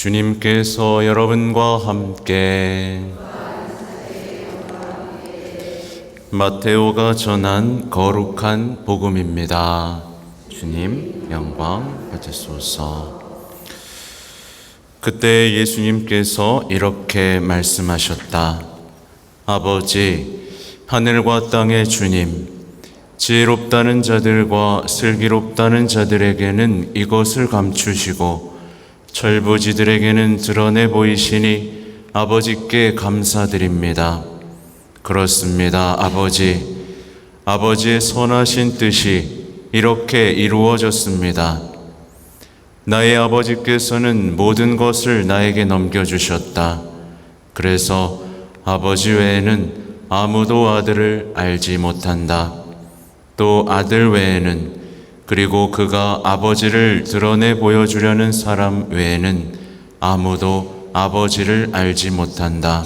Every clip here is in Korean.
주님께서 여러분과 함께 마테오가 전한 거룩한 복음입니다. 주님 영광 받으소서. 그때 예수님께서 이렇게 말씀하셨다. 아버지, 하늘과 땅의 주님, 지혜롭다는 자들과 슬기롭다는 자들에게는 이것을 감추시고 철부지들에게는 드러내 보이시니 아버지께 감사드립니다. 그렇습니다, 아버지. 아버지의 선하신 뜻이 이렇게 이루어졌습니다. 나의 아버지께서는 모든 것을 나에게 넘겨주셨다. 그래서 아버지 외에는 아무도 아들을 알지 못한다. 또 아들 외에는, 그리고 그가 아버지를 드러내 보여주려는 사람 외에는 아무도 아버지를 알지 못한다.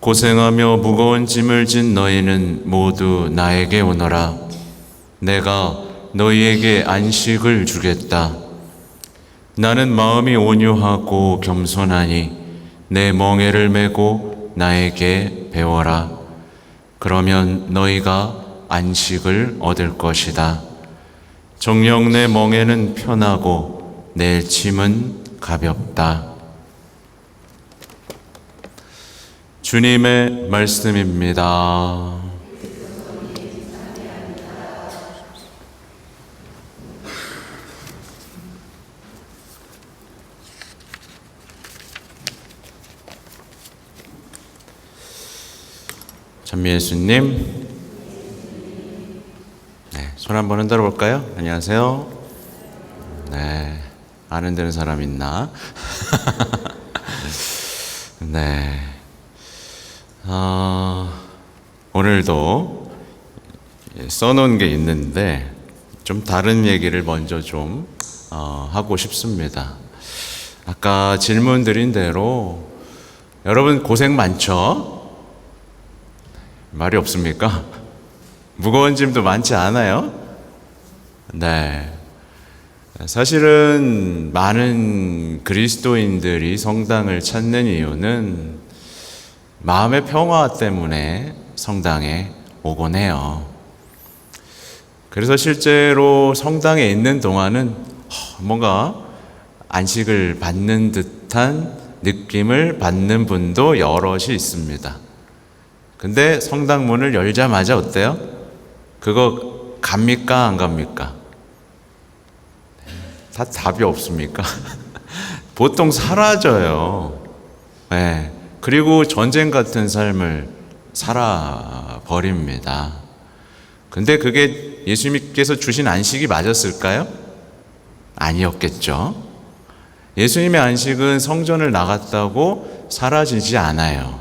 고생하며 무거운 짐을 진 너희는 모두 나에게 오너라. 내가 너희에게 안식을 주겠다. 나는 마음이 온유하고 겸손하니 내 멍에를 메고 나에게 배워라. 그러면 너희가 안식을 얻을 것이다. 정녕 내 멍에는 편하고 내 짐은 가볍다. 주님의 말씀입니다. 전미예수님, 손 한번 흔들어 볼까요? 안녕하세요. 네, 안 흔드는 사람 있나? 네. 오늘도 써놓은 게 있는데 좀 다른 얘기를 먼저 좀 하고 싶습니다. 아까 질문 드린 대로 여러분 고생 많죠? 말이 없습니까? 무거운 짐도 많지 않아요? 네. 사실은 많은 그리스도인들이 성당을 찾는 이유는 마음의 평화 때문에 성당에 오곤 해요. 그래서 실제로 성당에 있는 동안은 뭔가 안식을 받는 듯한 느낌을 받는 분도 여럿이 있습니다. 근데 성당 문을 열자마자 어때요? 그거 갑니까? 안 갑니까? 다 답이 없습니까? 보통 사라져요. 네. 그리고 전쟁 같은 삶을 살아버립니다. 근데 그게 예수님께서 주신 안식이 맞았을까요? 아니었겠죠. 예수님의 안식은 성전을 나갔다고 사라지지 않아요.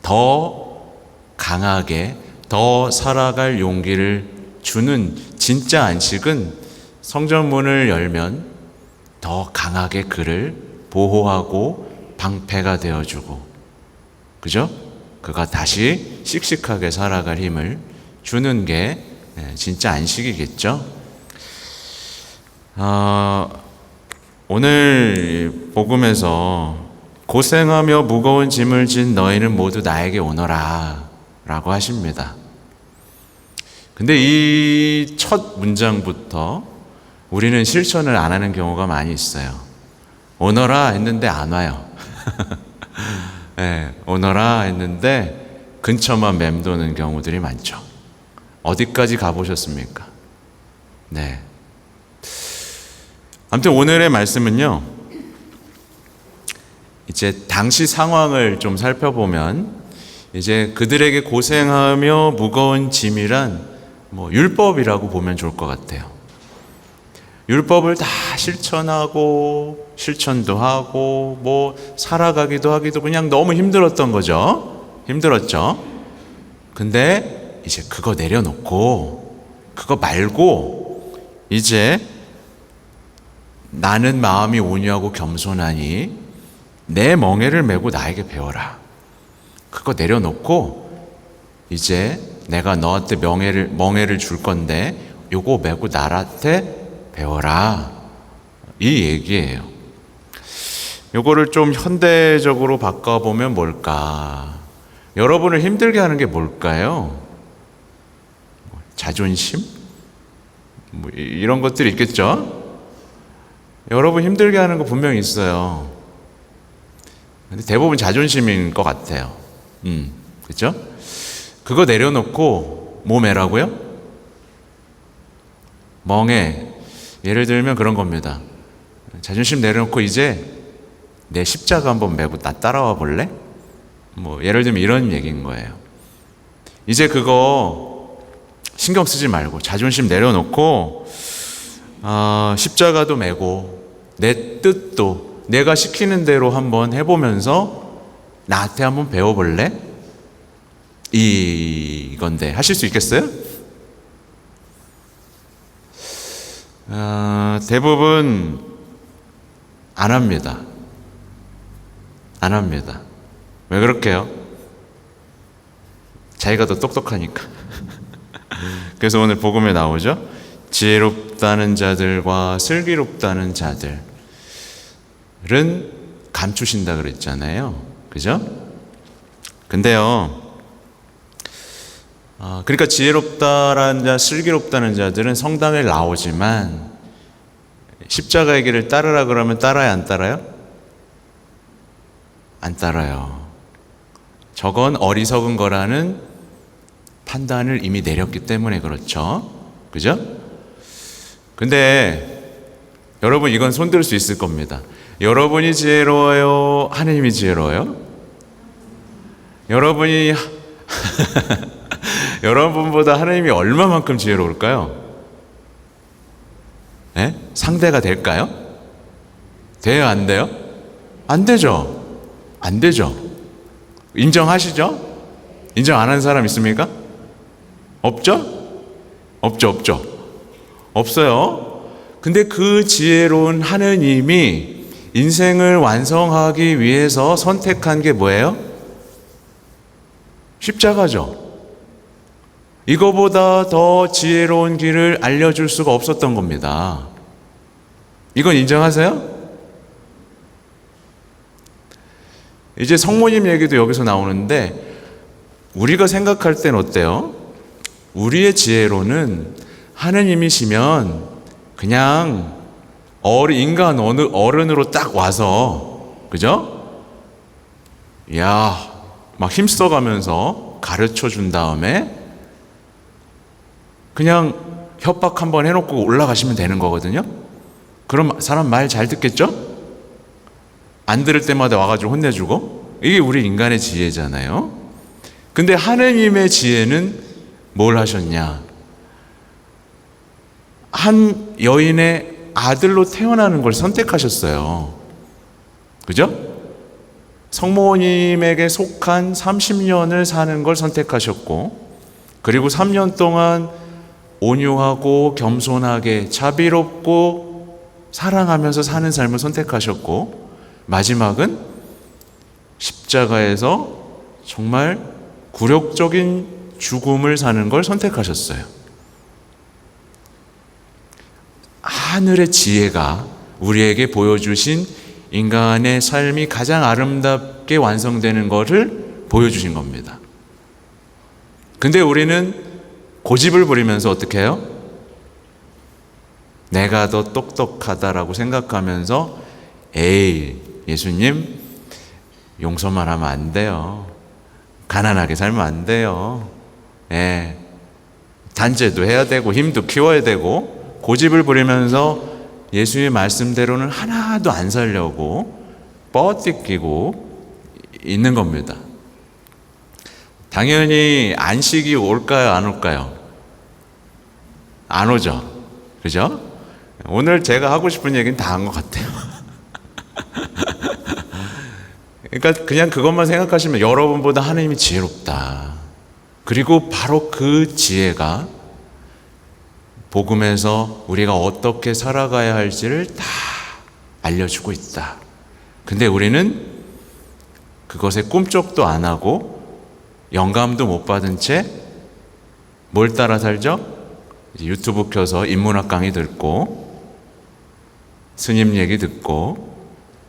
더 강하게, 더 살아갈 용기를 주는 진짜 안식은 성전 문을 열면 더 강하게 그를 보호하고 방패가 되어주고, 그죠? 그가 다시 씩씩하게 살아갈 힘을 주는 게 진짜 안식이겠죠? 오늘 복음에서 고생하며 무거운 짐을 진 너희는 모두 나에게 오너라 라고 하십니다. 근데 이 첫 문장부터 우리는 실천을 안 하는 경우가 많이 있어요. 오너라 했는데 안 와요. 네, 오너라 했는데 근처만 맴도는 경우들이 많죠. 어디까지 가보셨습니까? 네. 아무튼 오늘의 말씀은요, 이제 당시 상황을 좀 살펴보면 이제 그들에게 고생하며 무거운 짐이란 율법이라고 보면 좋을 것 같아요. 율법을 다 실천하고 실천도 하고 살아가기도 하기도 그냥 너무 힘들었던 거죠. 힘들었죠. 근데 이제 그거 내려놓고 그거 말고 이제 나는 마음이 온유하고 겸손하니 내 멍에를 메고 나에게 배워라. 그거 내려놓고 이제 내가 너한테 멍에를 줄 건데 요거 메고 나한테 배워라. 이 얘기예요. 요거를 좀 현대적으로 바꿔보면 뭘까? 여러분을 힘들게 하는 게 뭘까요? 자존심? 뭐 이런 것들이 있겠죠? 여러분 힘들게 하는 거 분명히 있어요. 근데 대부분 자존심인 것 같아요. 그렇죠? 그거 내려놓고 뭐 매라고요? 멍에. 예를 들면 그런 겁니다. 자존심 내려놓고 이제 내 십자가 한번 메고 나 따라와 볼래? 뭐 예를 들면 이런 얘기인 거예요. 이제 그거 신경 쓰지 말고 자존심 내려놓고 십자가도 메고 내 뜻도 내가 시키는 대로 한번 해보면서 나한테 한번 배워볼래? 이건데 하실 수 있겠어요? 대부분 안 합니다. 안 합니다. 왜 그렇게요? 자기가 더 똑똑하니까. 그래서 오늘 복음에 나오죠. 지혜롭다는 자들과 슬기롭다는 자들은 감추신다 그랬잖아요. 그죠? 근데요, 그러니까 지혜롭다라는 자, 슬기롭다는 자들은 성당에 나오지만 십자가의 길을 따르라 그러면 따라요, 안 따라요? 안 따라요. 저건 어리석은 거라는 판단을 이미 내렸기 때문에 그렇죠. 그죠? 근데 여러분 이건 손들 수 있을 겁니다. 여러분이 지혜로워요? 하느님이 지혜로워요? 여러분이 여러분보다 하느님이 얼마만큼 지혜로울까요? 네? 상대가 될까요? 돼요, 안 돼요? 안 되죠. 안 되죠. 인정하시죠? 인정 안 하는 사람 있습니까? 없죠? 없죠. 없어요. 근데 그 지혜로운 하느님이 인생을 완성하기 위해서 선택한 게 뭐예요? 십자가죠. 이거보다 더 지혜로운 길을 알려줄 수가 없었던 겁니다. 이건 인정하세요? 이제 성모님 얘기도 여기서 나오는데 우리가 생각할 땐 어때요? 우리의 지혜로는 하느님이시면 그냥 인간 어른으로 딱 와서, 그죠? 막 힘써가면서 가르쳐 준 다음에 그냥 협박 한번 해놓고 올라가시면 되는 거거든요. 그럼 사람 말 잘 듣겠죠? 안 들을 때마다 와가지고 혼내주고. 이게 우리 인간의 지혜잖아요. 근데 하느님의 지혜는 뭘 하셨냐? 한 여인의 아들로 태어나는 걸 선택하셨어요. 그죠? 성모님에게 속한 30년을 사는 걸 선택하셨고, 그리고 3년 동안 온유하고 겸손하게 자비롭고 사랑하면서 사는 삶을 선택하셨고, 마지막은 십자가에서 정말 굴욕적인 죽음을 사는 걸 선택하셨어요. 하늘의 지혜가 우리에게 보여주신 인간의 삶이 가장 아름답게 완성되는 것을 보여주신 겁니다. 근데 우리는 고집을 부리면서 어떻게 해요? 내가 더 똑똑하다라고 생각하면서 에이, 예수님 용서만 하면 안 돼요. 가난하게 살면 안 돼요. 단죄도 해야 되고 힘도 키워야 되고 고집을 부리면서 예수의 말씀대로는 하나도 안 살려고 뻗디끼고 있는 겁니다. 당연히 안식이 올까요, 안 올까요? 안 오죠. 그죠? 오늘 제가 하고 싶은 얘기는 다 한 것 같아요. 그러니까 그냥 그것만 생각하시면 여러분보다 하나님이 지혜롭다. 그리고 바로 그 지혜가 복음에서 우리가 어떻게 살아가야 할지를 다 알려주고 있다. 근데 우리는 그것에 꿈쩍도 안 하고 영감도 못 받은 채 뭘 따라 살죠? 유튜브 켜서 인문학 강의 듣고 스님 얘기 듣고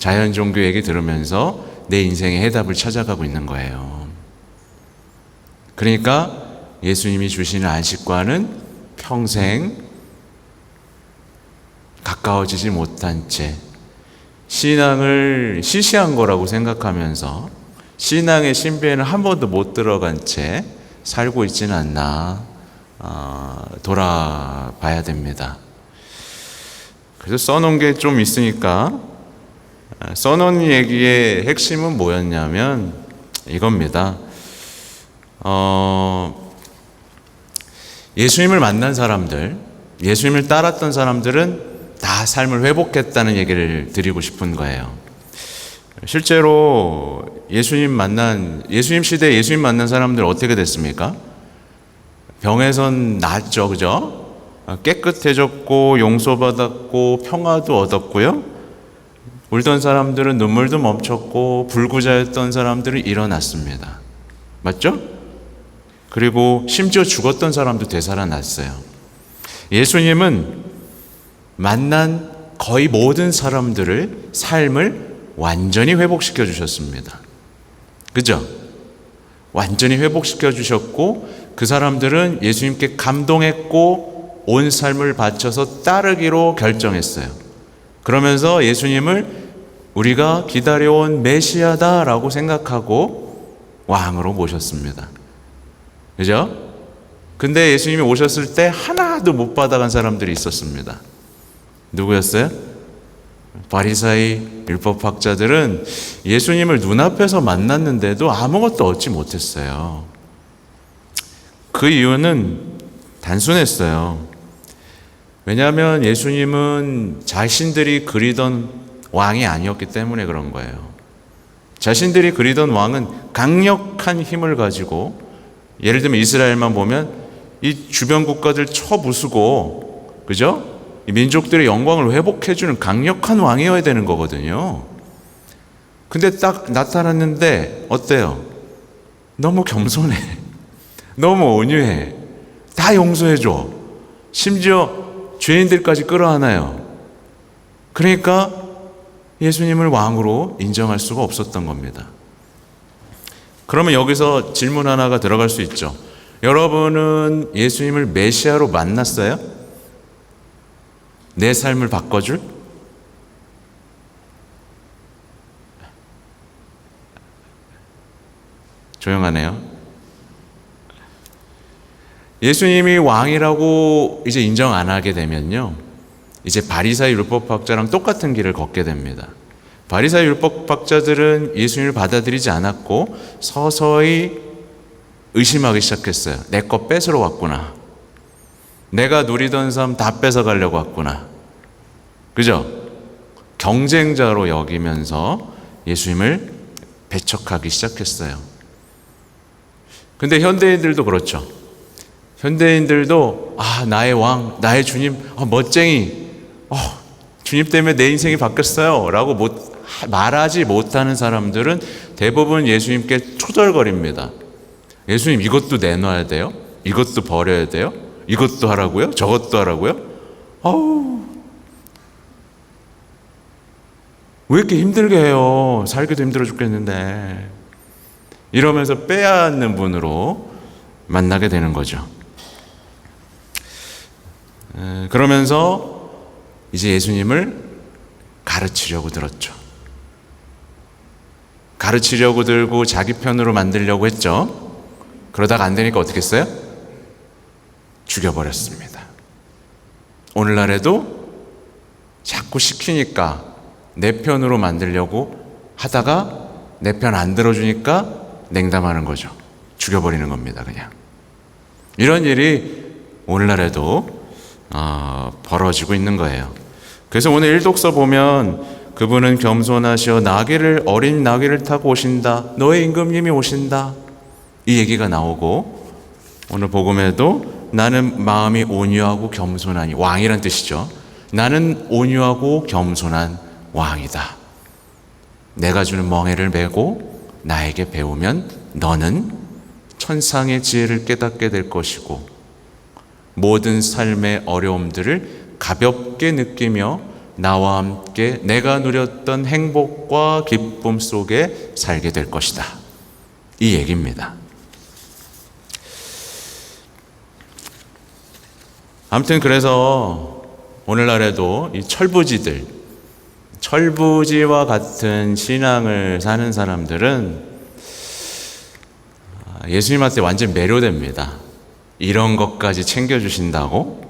자연 종교 얘기 들으면서 내 인생의 해답을 찾아가고 있는 거예요. 그러니까 예수님이 주시는 안식과는 평생 가까워지지 못한 채 신앙을 시시한 거라고 생각하면서 신앙의 신비에는 한 번도 못 들어간 채 살고 있지는 않나 돌아봐야 됩니다. 그래서 써놓은 게 좀 있으니까 써놓은 얘기의 핵심은 뭐였냐면 이겁니다. 예수님을 만난 사람들, 예수님을 따랐던 사람들은 다 삶을 회복했다는 얘기를 드리고 싶은 거예요. 실제로 예수님 시대에 예수님 만난 사람들 어떻게 됐습니까? 병에선 나았죠, 그죠? 깨끗해졌고 용서받았고 평화도 얻었고요. 울던 사람들은 눈물도 멈췄고 불구자였던 사람들은 일어났습니다. 맞죠? 그리고 심지어 죽었던 사람도 되살아났어요. 예수님은 만난 거의 모든 사람들을 삶을 완전히 회복시켜 주셨습니다. 그죠? 완전히 회복시켜 주셨고 그 사람들은 예수님께 감동했고 온 삶을 바쳐서 따르기로 결정했어요. 그러면서 예수님을 우리가 기다려온 메시아다라고 생각하고 왕으로 모셨습니다. 그죠? 근데 예수님이 오셨을 때 하나도 못 받아간 사람들이 있었습니다. 누구였어요? 바리사이 율법학자들은 예수님을 눈앞에서 만났는데도 아무것도 얻지 못했어요. 그 이유는 단순했어요. 왜냐하면 예수님은 자신들이 그리던 왕이 아니었기 때문에 그런 거예요. 자신들이 그리던 왕은 강력한 힘을 가지고, 예를 들면 이스라엘만 보면 이 주변 국가들 쳐부수고, 그죠? 이 민족들의 영광을 회복해주는 강력한 왕이어야 되는 거거든요. 근데 딱 나타났는데 어때요? 너무 겸손해. 너무 온유해. 다 용서해줘. 심지어 죄인들까지 끌어안아요. 그러니까 예수님을 왕으로 인정할 수가 없었던 겁니다. 그러면 여기서 질문 하나가 들어갈 수 있죠. 여러분은 예수님을 메시아로 만났어요? 내 삶을 바꿔줄? 조용하네요. 예수님이 왕이라고 이제 인정 안 하게 되면요, 이제 바리사이 율법학자랑 똑같은 길을 걷게 됩니다. 바리사이 율법학자들은 예수님을 받아들이지 않았고 서서히 의심하기 시작했어요. 내 거 뺏으러 왔구나. 내가 누리던 삶 다 뺏어가려고 왔구나. 그죠? 경쟁자로 여기면서 예수님을 배척하기 시작했어요. 근데 현대인들도 그렇죠. 현대인들도 나의 왕, 나의 주님, 멋쟁이, 주님 때문에 내 인생이 바뀌었어요 라고 말하지 못하는 사람들은 대부분 예수님께 투덜거립니다. 예수님, 이것도 내놔야 돼요? 이것도 버려야 돼요? 이것도 하라고요? 저것도 하라고요? 왜 이렇게 힘들게 해요? 살기도 힘들어 죽겠는데. 이러면서 빼앗는 분으로 만나게 되는 거죠. 그러면서 이제 예수님을 가르치려고 들었죠. 가르치려고 들고 자기 편으로 만들려고 했죠. 그러다가 안 되니까 어떻게 했어요? 죽여버렸습니다. 오늘날에도 자꾸 시키니까 내 편으로 만들려고 하다가 내 편 안 들어주니까 냉담하는 거죠. 죽여버리는 겁니다, 그냥. 이런 일이 오늘날에도 벌어지고 있는 거예요. 그래서 오늘 일독서 보면 그분은 겸손하시어 어린 나귀를 타고 오신다. 너의 임금님이 오신다. 이 얘기가 나오고, 오늘 복음에도 나는 마음이 온유하고 겸손하니, 왕이란 뜻이죠. 나는 온유하고 겸손한 왕이다. 내가 주는 멍에를 메고 나에게 배우면 너는 천상의 지혜를 깨닫게 될 것이고 모든 삶의 어려움들을 가볍게 느끼며 나와 함께 내가 누렸던 행복과 기쁨 속에 살게 될 것이다. 이 얘기입니다. 아무튼 그래서 오늘날에도 이 철부지와 같은 신앙을 사는 사람들은 예수님한테 완전 매료됩니다. 이런 것까지 챙겨주신다고?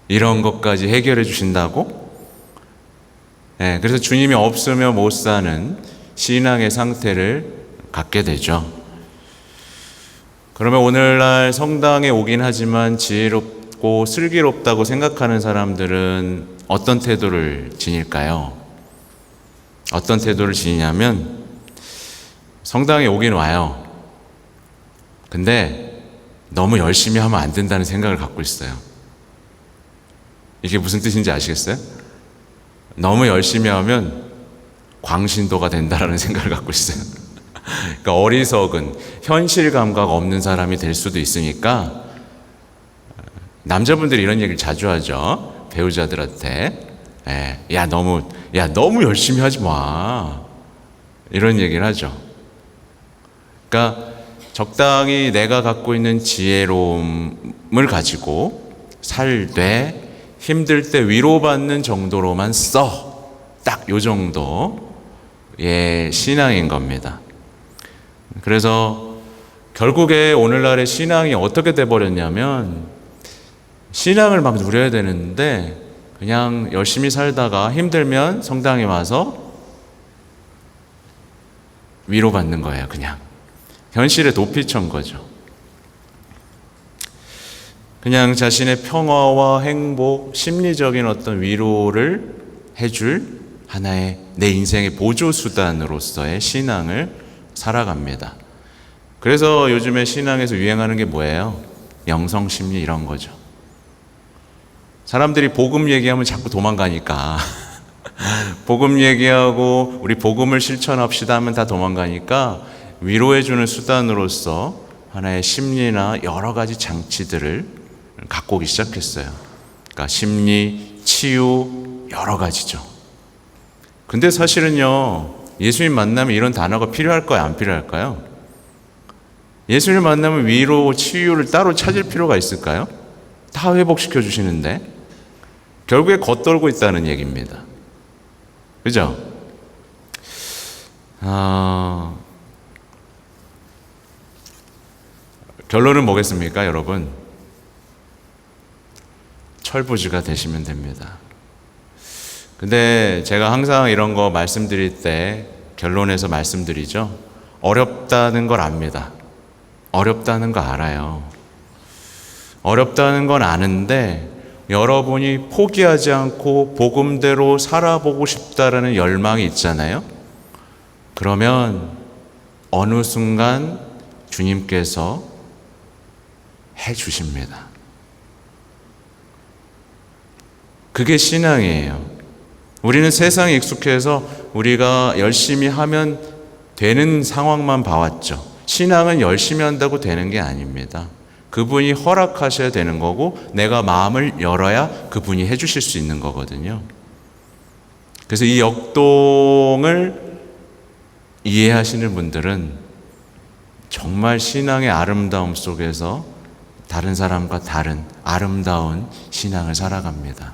이런 것까지 해결해 주신다고? 네, 그래서 주님이 없으면 못 사는 신앙의 상태를 갖게 되죠. 그러면 오늘날 성당에 오긴 하지만 지혜롭고 슬기롭다고 생각하는 사람들은 어떤 태도를 지닐까요? 어떤 태도를 지니냐면 성당에 오긴 와요. 근데 너무 열심히 하면 안 된다는 생각을 갖고 있어요. 이게 무슨 뜻인지 아시겠어요? 너무 열심히 하면 광신도가 된다라는 생각을 갖고 있어요. 그러니까 어리석은 현실 감각 없는 사람이 될 수도 있으니까 남자분들이 이런 얘기를 자주 하죠. 배우자들한테 너무 열심히 하지 마, 이런 얘기를 하죠. 그러니까 적당히 내가 갖고 있는 지혜로움을 가지고 살되 힘들 때 위로받는 정도로만 써. 딱 요 정도의 신앙인 겁니다. 그래서 결국에 오늘날의 신앙이 어떻게 돼버렸냐면 신앙을 막 누려야 되는데 그냥 열심히 살다가 힘들면 성당에 와서 위로받는 거예요. 그냥 현실에 도피천 거죠. 그냥 자신의 평화와 행복, 심리적인 어떤 위로를 해줄 하나의 내 인생의 보조수단으로서의 신앙을 살아갑니다. 그래서 요즘에 신앙에서 유행하는 게 뭐예요? 영성심리 이런 거죠. 사람들이 복음 얘기하면 자꾸 도망가니까 복음 얘기하고 우리 복음을 실천합시다 하면 다 도망가니까 위로해주는 수단으로서 하나의 심리나 여러 가지 장치들을 갖고 오기 시작했어요. 그러니까 심리, 치유 여러 가지죠. 근데 사실은요, 예수님 만나면 이런 단어가 필요할까요? 안 필요할까요? 예수님 만나면 위로, 치유를 따로 찾을 필요가 있을까요? 다 회복시켜 주시는데 결국에 겉돌고 있다는 얘기입니다. 그죠? 결론은 뭐겠습니까, 여러분? 철부지가 되시면 됩니다. 근데 제가 항상 이런 거 말씀드릴 때 결론에서 말씀드리죠. 어렵다는 걸 압니다. 어렵다는 거 알아요. 어렵다는 건 아는데 여러분이 포기하지 않고 복음대로 살아보고 싶다라는 열망이 있잖아요. 그러면 어느 순간 주님께서 해주십니다. 그게 신앙이에요. 우리는 세상에 익숙해서 우리가 열심히 하면 되는 상황만 봐왔죠. 신앙은 열심히 한다고 되는 게 아닙니다. 그분이 허락하셔야 되는 거고 내가 마음을 열어야 그분이 해주실 수 있는 거거든요. 그래서 이 역동을 이해하시는 분들은 정말 신앙의 아름다움 속에서 다른 사람과 다른 아름다운 신앙을 살아갑니다.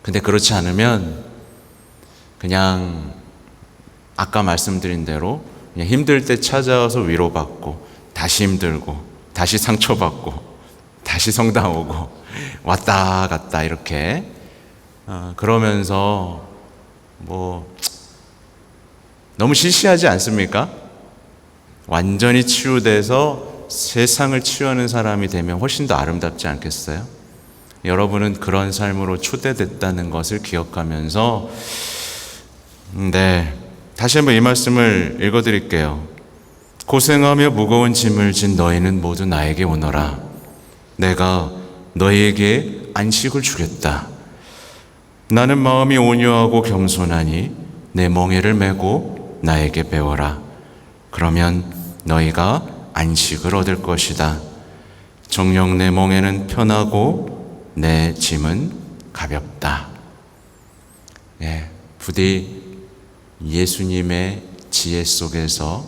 근데 그렇지 않으면 그냥 아까 말씀드린 대로 그냥 힘들 때 찾아와서 위로받고 다시 힘들고 다시 상처받고 다시 성당 오고 왔다 갔다 이렇게 그러면서 너무 시시하지 않습니까? 완전히 치유돼서 세상을 치유하는 사람이 되면 훨씬 더 아름답지 않겠어요? 여러분은 그런 삶으로 초대됐다는 것을 기억하면서 다시 한번 이 말씀을 읽어드릴게요. 고생하며 무거운 짐을 진 너희는 모두 나에게 오너라. 내가 너희에게 안식을 주겠다. 나는 마음이 온유하고 겸손하니 내 멍에를 메고 나에게 배워라. 그러면 너희가 안식을 얻을 것이다. 정녕 내 멍에는 편하고 내 짐은 가볍다. 예, 부디 예수님의 지혜 속에서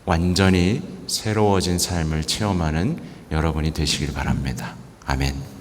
완전히 새로워진 삶을 체험하는 여러분이 되시길 바랍니다. 아멘.